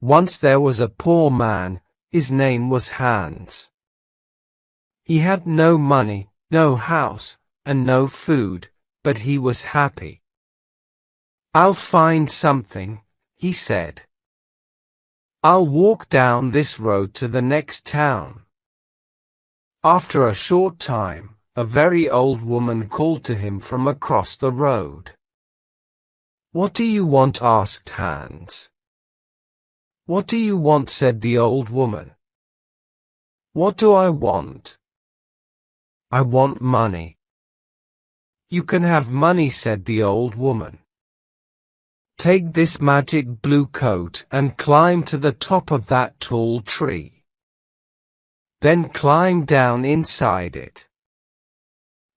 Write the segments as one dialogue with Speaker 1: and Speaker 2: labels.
Speaker 1: Once there was a poor man, his name was Hans. He had no money, no house, and no food, but he was happy. "I'll find something," he said. "I'll walk down this road to the next town." After a short time, a very old woman called to him from across the road. "What do you want?" asked Hans. "What do you want?" said the old woman. "What do I want? I want money." "You can have money," said the old woman. "Take this magic blue coat and climb to the top of that tall tree. Then climb down inside it.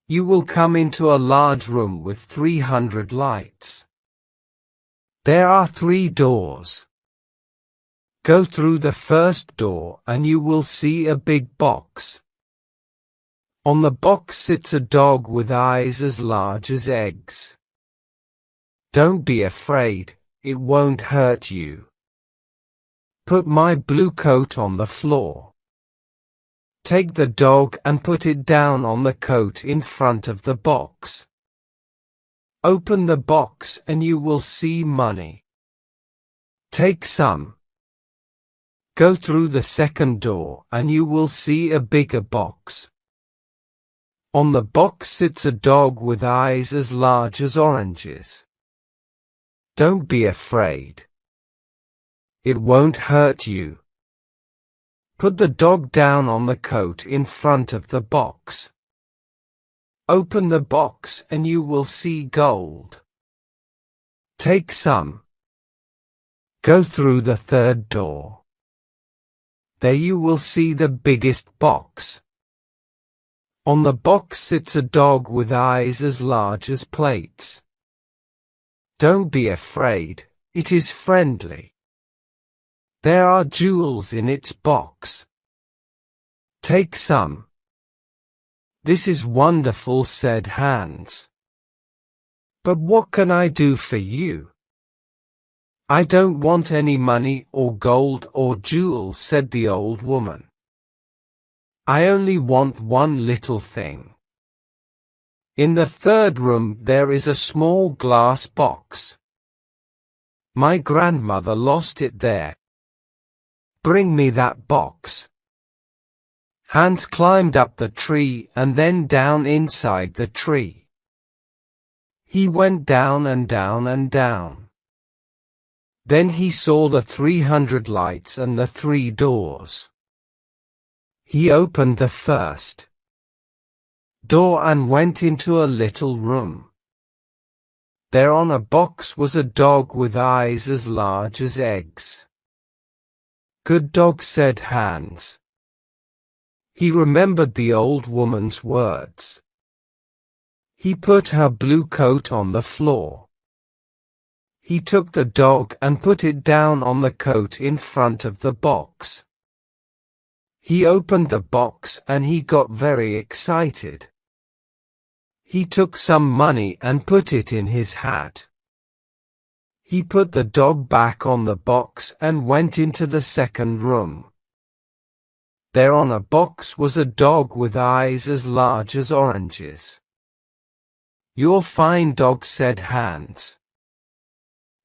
Speaker 1: You will come into a large room with 300 lights. There are 3 doors. Go through the first door and you will see a big box. On the box sits a dog with eyes as large as eggs. Don't be afraid, it won't hurt you. Put my blue coat on the floor. Take the dog and put it down on the coat in front of the box. Open the box and you will see money. Take some. Go through the second door and you will see a bigger box. On the box sits a dog with eyes as large as oranges. Don't be afraid. It won't hurt you. Put the dog down on the coat in front of the box. Open the box and you will see gold. Take some. Go through the third door. There you will see the biggest box. On the box sits a dog with eyes as large as plates. Don't be afraid, it is friendly. There are jewels in its box. Take some. This is wonderful, said Hans. But what can I do for you? I don't want any money or gold or jewels, said the old woman. I only want one little thing. In the third room there is a small glass box. My grandmother lost it there. Bring me that box. Hans climbed up the tree and then down inside the tree. He went down and down and down. Then he saw the 300 lights and the 3 doors. He opened the first door and went into a little room. There on a box was a dog with eyes as large as eggs. Good dog, said Hans. He remembered the old woman's words. He put her blue coat on the floor. He took the dog and put it down on the coat in front of the box. He opened the box and he got very excited. He took some money and put it in his hat. He put the dog back on the box and went into the second room. There on a box was a dog with eyes as large as oranges. You're fine dog, said Hans.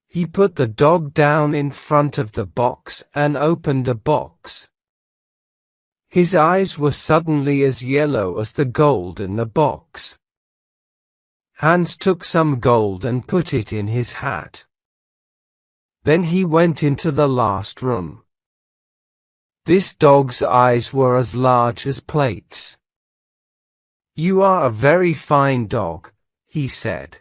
Speaker 1: He put the dog down in front of the box and opened the box. His eyes were suddenly as yellow as the gold in the box. Hans took some gold and put it in his hat. Then he went into the last room. This dog's eyes were as large as plates. You are a very fine dog, he said.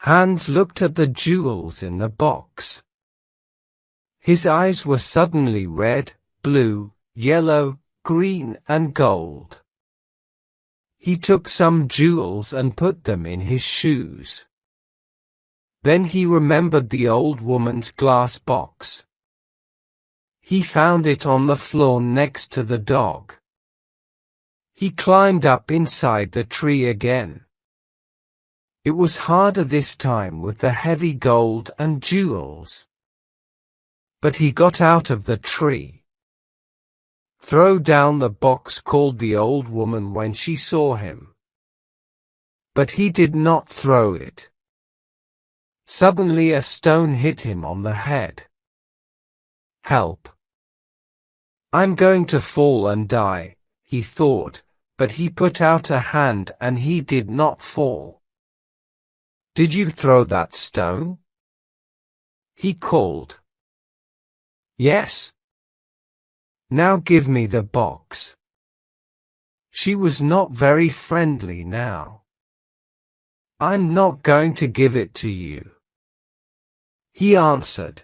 Speaker 1: Hans looked at the jewels in the box. His eyes were suddenly red, blue, yellow, green, and gold. He took some jewels and put them in his shoes. Then he remembered the old woman's glass box. He found it on the floor next to the dog. He climbed up inside the tree again. It was harder this time with the heavy gold and jewels. but he got out of the tree. "Throw down the box," called the old woman when she saw him. But he did not throw it. Suddenly a stone hit him on the head. "Help! I'm going to fall and die," he thought, but he put out a hand and he did not fall. "Did you throw that stone?" he called. "Yes." "Now give me the box." She was not very friendly now. "I'm not going to give it to you," he answered.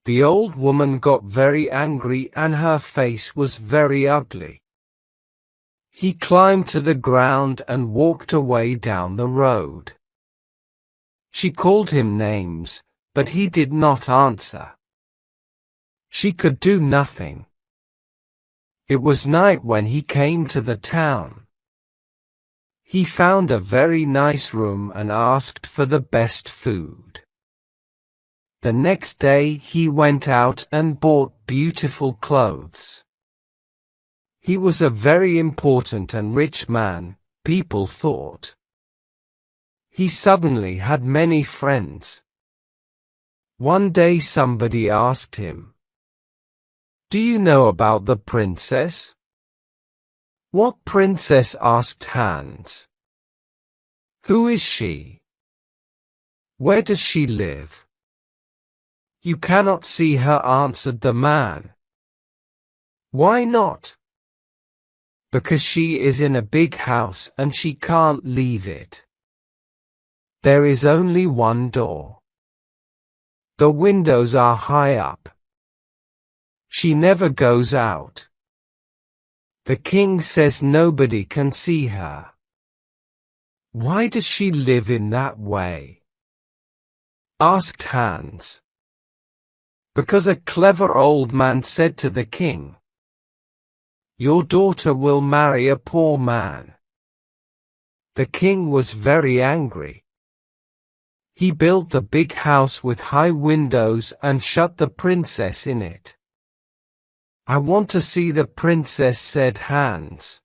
Speaker 1: The old woman got very angry and her face was very ugly. He climbed to the ground and walked away down the road. She called him names, but he did not answer. She could do nothing. It was night when he came to the town. He found a very nice room and asked for the best food. The next day he went out and bought beautiful clothes. He was a very important and rich man, people thought. He suddenly had many friends. One day somebody asked him, "Do you know about the princess?" "What princess?" asked Hans. "Who is she? Where does she live?" "You cannot see her," answered the man. "Why not?" "Because she is in a big house and she can't leave it. There is only one door. The windows are high up. She never goes out. The king says nobody can see her." "Why does she live in that way?" asked Hans. "Because a clever old man said to the king, 'Your daughter will marry a poor man.' The king was very angry. He built the big house with high windows and shut the princess in it. "I want to see the princess," said Hans.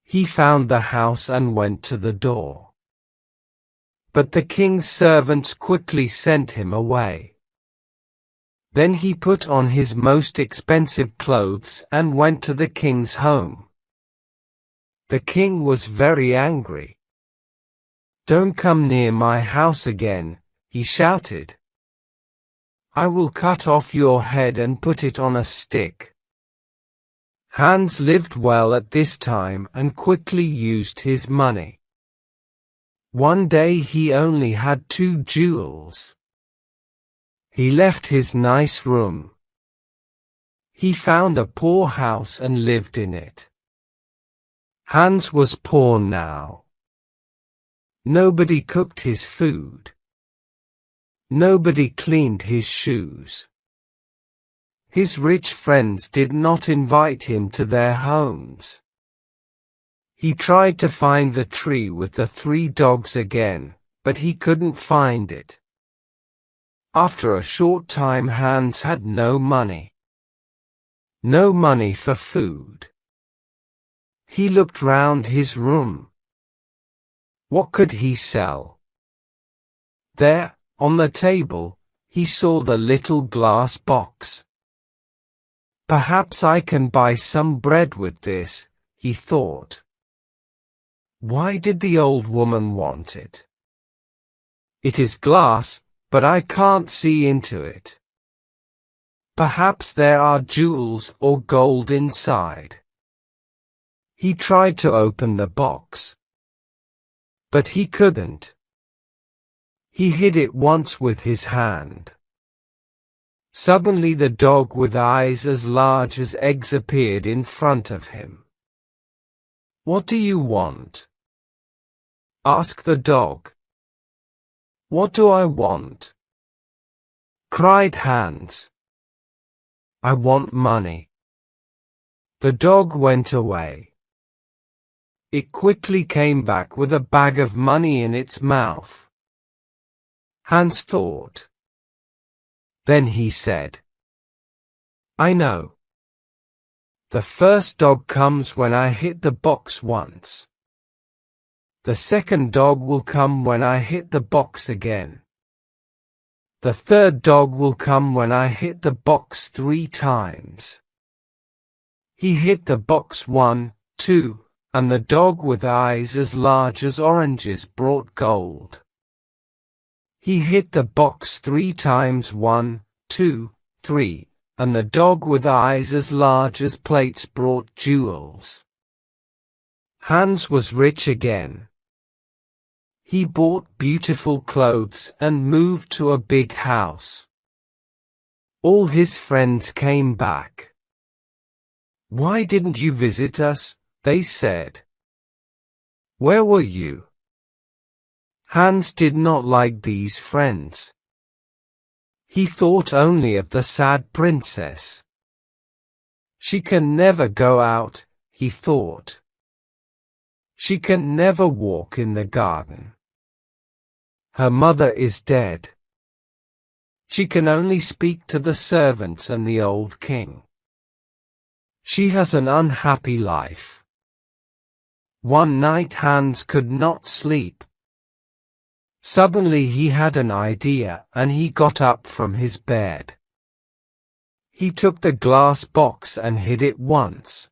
Speaker 1: He found the house and went to the door. But the king's servants quickly sent him away. Then he put on his most expensive clothes and went to the king's home. The king was very angry. "Don't come near my house again," he shouted. "I will cut off your head and put it on a stick." Hans lived well at this time and quickly used his money. One day he only had 2 jewels. He left his nice room. He found a poor house and lived in it. Hans was poor now. Nobody cooked his food. Nobody cleaned his shoes. His rich friends did not invite him to their homes. He tried to find the tree with the 3 dogs again, but he couldn't find it. After a short time Hans had no money. No money for food. He looked round his room. What could he sell? There, on the table, he saw the little glass box. "Perhaps I can buy some bread with this," he thought. Why did the old woman want it? "It is glass, but I can't see into it. Perhaps there are jewels or gold inside." He tried to open the box. But he couldn't. He hid it once with his hand. Suddenly the dog with eyes as large as eggs appeared in front of him. "What do you want?" asked the dog. "What do I want?" cried Hans. "I want money." The dog went away. It quickly came back with a bag of money in its mouth. Hans thought, Then he said, I know. The first dog comes when I hit the box once. The second dog will come when I hit the box again. The third dog will come when I hit the box 3 times. He hit the box 1, 2, and the dog with eyes as large as oranges brought gold. He hit the box 3 times 1, 2, 3, and the dog with eyes as large as plates brought jewels. Hans was rich again. He bought beautiful clothes and moved to a big house. All his friends came back. Why didn't you visit us? They said. Where were you? Hans did not like these friends. He thought only of the sad princess. She can never go out, he thought. She can never walk in the garden. Her mother is dead. She can only speak to the servants and the old king. She has an unhappy life. One night Hans could not sleep. Suddenly he had an idea and he got up from his bed. He took the glass box and hid it once.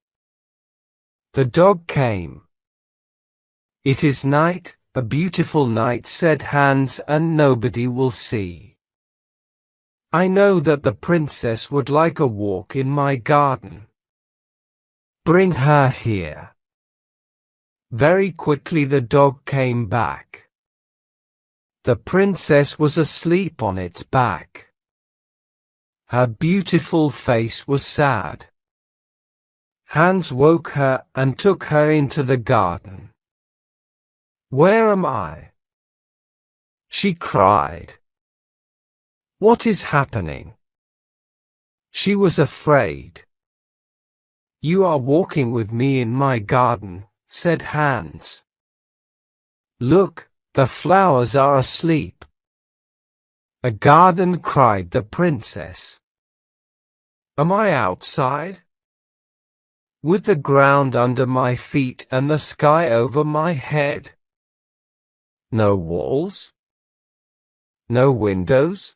Speaker 1: The dog came. It is night, a beautiful night, said Hans, and nobody will see. I know that the princess would like a walk in my garden. Bring her here. Very quickly the dog came back. The princess was asleep on its back. Her beautiful face was sad. Hans woke her and took her into the garden. Where am I? She cried. What is happening? She was afraid. You are walking with me in my garden, said Hans. Look, the flowers are asleep. A garden, cried the princess. Am I outside? With the ground under my feet and the sky over my head? No walls? No windows?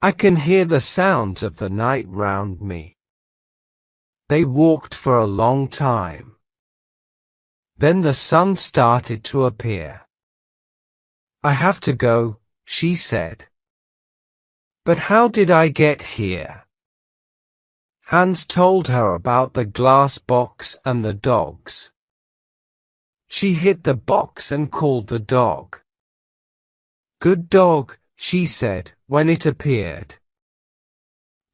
Speaker 1: I can hear the sounds of the night round me. They walked for a long time. Then the sun started to appear. I have to go, she said. But how did I get here? Hans told her about the glass box and the dogs. She hit the box and called the dog. Good dog, she said, when it appeared.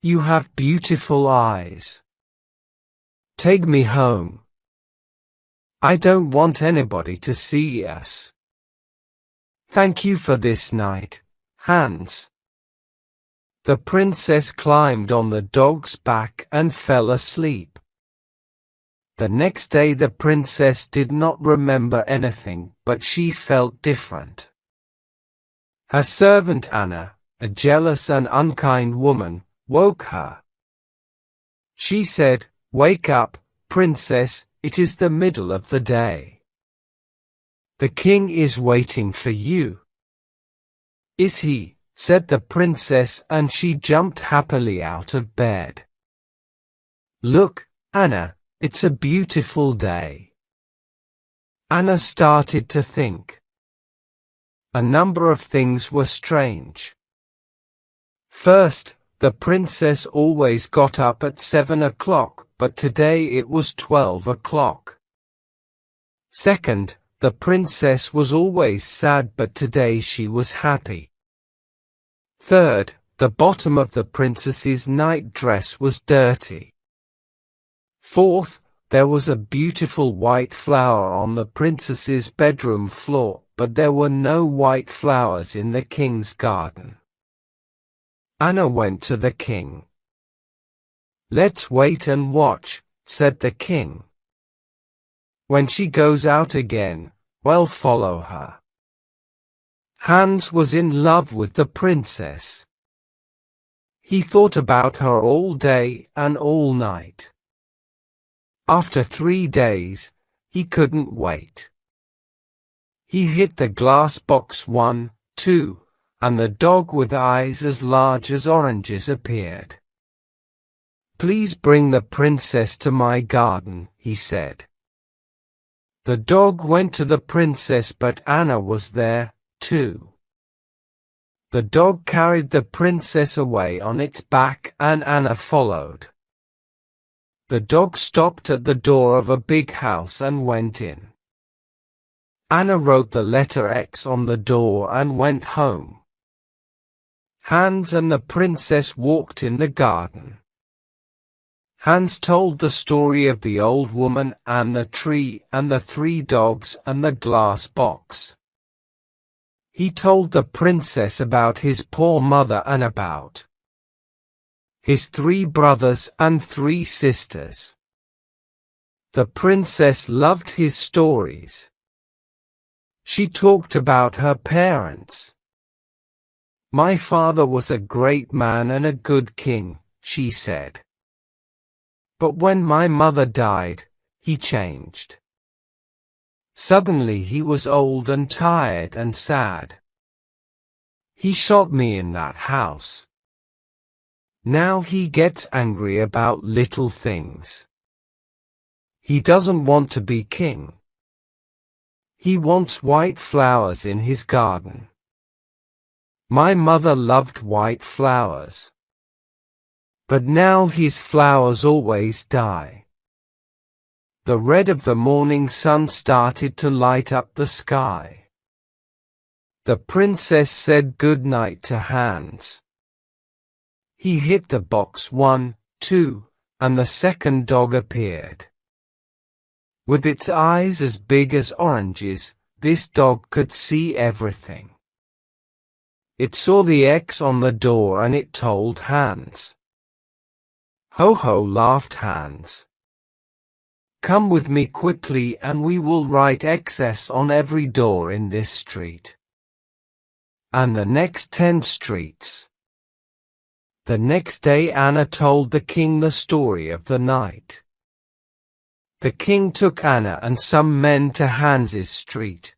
Speaker 1: You have beautiful eyes. Take me home. I don't want anybody to see us. Thank you for this night, Hans. The princess climbed on the dog's back and fell asleep. The next day the princess did not remember anything, but she felt different. Her servant Anna, a jealous and unkind woman, woke her. She said, Wake up, princess, it is the middle of the day. The king is waiting for you. Is he? Said the princess, and she jumped happily out of bed. Look, Anna, it's a beautiful day. Anna started to think. A number of things were strange. First, the princess always got up at 7 o'clock, but today it was 12 o'clock. Second, the princess was always sad, but today she was happy. Third, the bottom of the princess's night dress was dirty. Fourth, there was a beautiful white flower on the princess's bedroom floor, but there were no white flowers in the king's garden. Anna went to the king. Let's wait and watch, said the king. When she goes out again, we'll follow her. Hans was in love with the princess. He thought about her all day and all night. After 3 days, he couldn't wait. He hit the glass box 1, 2, and the dog with eyes as large as oranges appeared. "Please bring the princess to my garden," he said. The dog went to the princess, but Anna was there, too. The dog carried the princess away on its back and Anna followed. The dog stopped at the door of a big house and went in. Anna wrote the letter X on the door and went home. Hans and the princess walked in the garden. Hans told the story of the old woman and the tree and the 3 dogs and the glass box. He told the princess about his poor mother and about his 3 brothers and 3 sisters. The princess loved his stories. She talked about her parents. "My father was a great man and a good king," she said. "But when my mother died, he changed. Suddenly he was old and tired and sad. He shot me in that house. Now he gets angry about little things. He doesn't want to be king. He wants white flowers in his garden. My mother loved white flowers. But now his flowers always die." The red of the morning sun started to light up the sky. The princess said good night to Hans. He hit the box 1, 2, and the second dog appeared. With its eyes as big as oranges, this dog could see everything. It saw the X on the door and it told Hans. "Ho ho," laughed Hans. "Come with me quickly and we will write XS on every door in this street. And the next 10 streets." The next day Anna told the king the story of the night. The king took Anna and some men to Hans's street.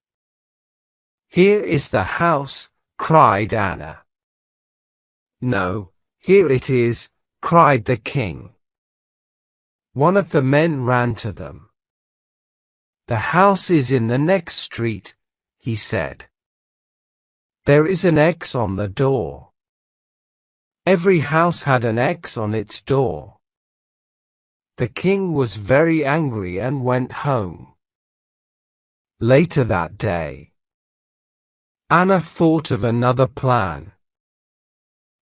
Speaker 1: "Here is the house," cried Anna. "No, here it is," cried the king. One of the men ran to them. "The house is in the next street," he said. "There is an X on the door." Every house had an X on its door. The king was very angry and went home. Later that day, Anna thought of another plan.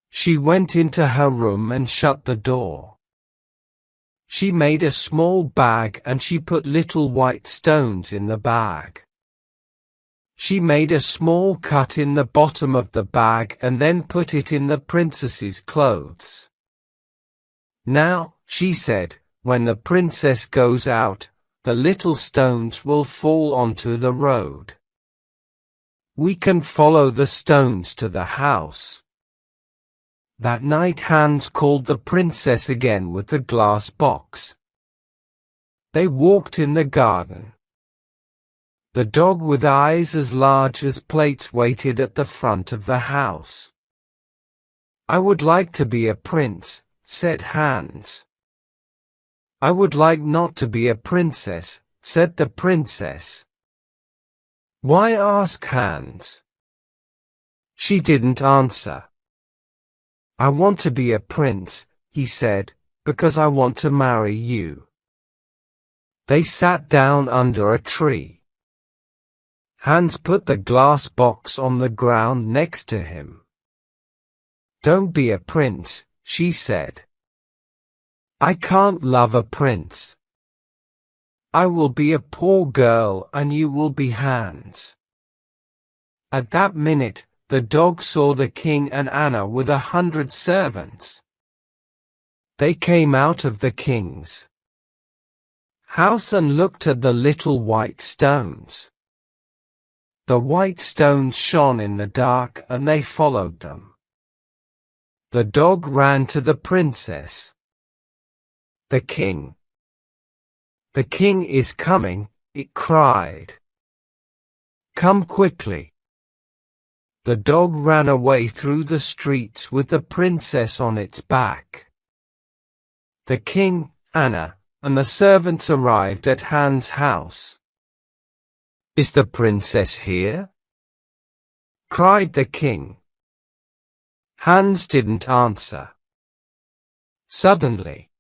Speaker 1: She went into her room and shut the door. She made a small bag and she put little white stones in the bag. She made a small cut in the bottom of the bag and then put it in the princess's clothes. "Now," she said, "when the princess goes out, the little stones will fall onto the road. We can follow the stones to the house." That night Hans called the princess again with the glass box. They walked in the garden. The dog with eyes as large as plates waited at the front of the house. "I would like to be a prince," said Hans. "I would like not to be a princess," said the princess. "Why?" asked Hans. She didn't answer. "I want to be a prince," he said, "because I want to marry you." They sat down under a tree. Hans put the glass box on the ground next to him. "Don't be a prince," she said. "I can't love a prince. I will be a poor girl and you will be Hans." At that minute, the dog saw the king and Anna with 100 servants. They came out of the king's house and looked at the little white stones. The white stones shone in the dark and they followed them. The dog ran to the princess. The king. The king is coming, it cried. Come quickly. The dog ran away through the streets with the princess on its back. The king, Anna, and the servants arrived at Hans' house. Is the princess here? Cried the king. Hans didn't answer. Suddenly,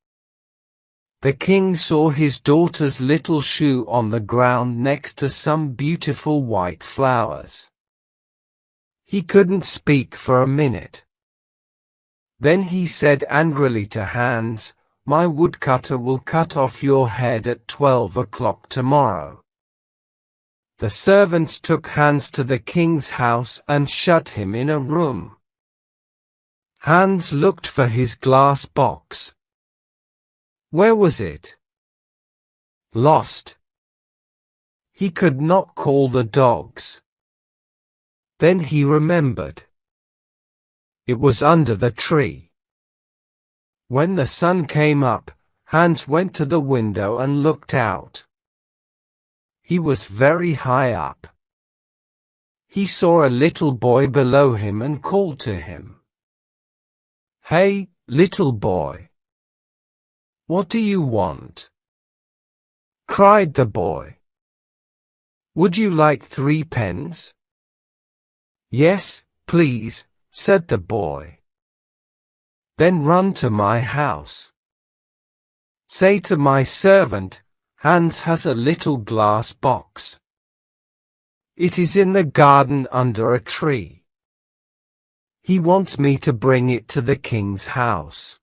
Speaker 1: the king saw his daughter's little shoe on the ground next to some beautiful white flowers. He couldn't speak for a minute. Then he said angrily to Hans, "My woodcutter will cut off your head at 12 o'clock tomorrow." The servants took Hans to the king's house and shut him in a room. Hans looked for his glass box. Where was it? Lost. He could not call the dogs. Then he remembered. It was under the tree. When the sun came up, Hans went to the window and looked out. He was very high up. He saw a little boy below him and called to him. "Hey, little boy. What do you want?" cried the boy. "Would you like 3 pence?" "Yes, please," said the boy. "Then run to my house. Say to my servant, Hans has a little glass box. It is in the garden under a tree. He wants me to bring it to the king's house.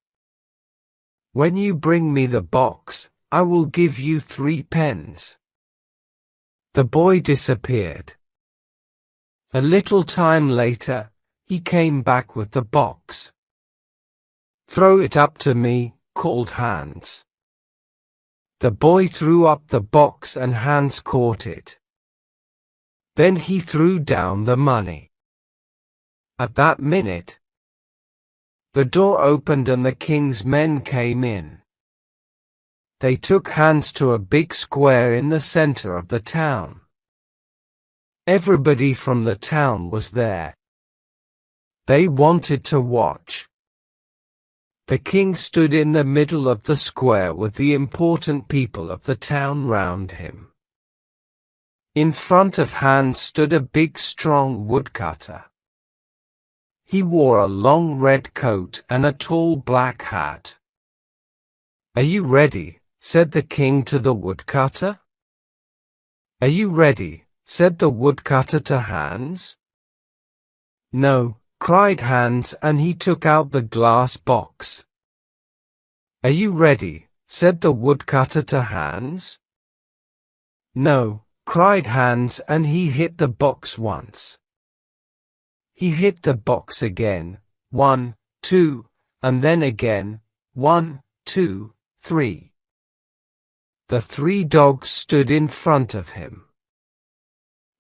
Speaker 1: When you bring me the box, I will give you 3 pence." The boy disappeared. A little time later, he came back with the box. "Throw it up to me," called Hans. The boy threw up the box and Hans caught it. Then he threw down the money. At that minute, the door opened and the king's men came in. They took Hans to a big square in the center of the town. Everybody from the town was there. They wanted to watch. The king stood in the middle of the square with the important people of the town round him. In front of Hans stood a big strong woodcutter. He wore a long red coat and a tall black hat. "Are you ready?" said the king to the woodcutter. "Are you ready?" said the woodcutter to Hans. "No," cried Hans, and he took out the glass box. "Are you ready?" said the woodcutter to Hans. "No," cried Hans, and he hit the box once. He hit the box again, 1, 2, and then again, 1, 2, 3. The 3 dogs stood in front of him.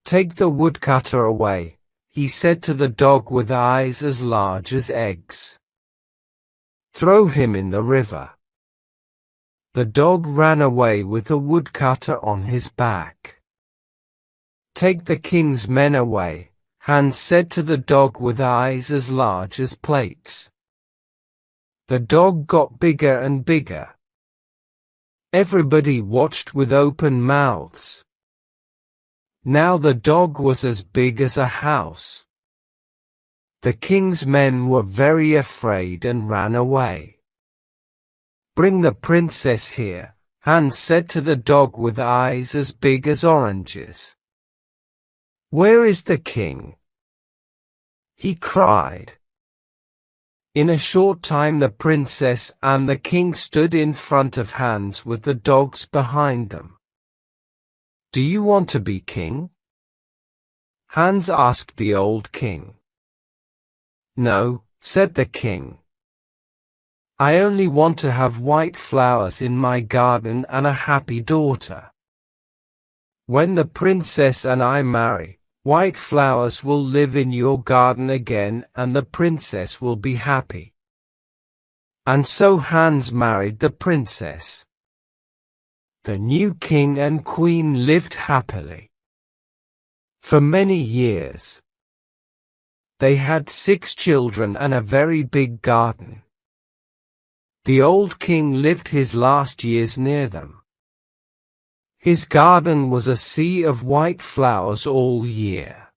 Speaker 1: "Take the woodcutter away," he said to the dog with eyes as large as eggs. "Throw him in the river." The dog ran away with the woodcutter on his back. "Take the king's men away," Hans said to the dog with eyes as large as plates. The dog got bigger and bigger. Everybody watched with open mouths. Now the dog was as big as a house. The king's men were very afraid and ran away. "Bring the princess here," Hans said to the dog with eyes as big as oranges. "Where is the king?" he cried. In a short time the princess and the king stood in front of Hans with the dogs behind them. "Do you want to be king?" Hans asked the old king. "No," said the king. "I only want to have white flowers in my garden and a happy daughter. When the princess and I marry, white flowers will live in your garden again and the princess will be happy." And so Hans married the princess. The new king and queen lived happily for many years. They had 6 children and a very big garden. The old king lived his last years near them. His garden was a sea of white flowers all year.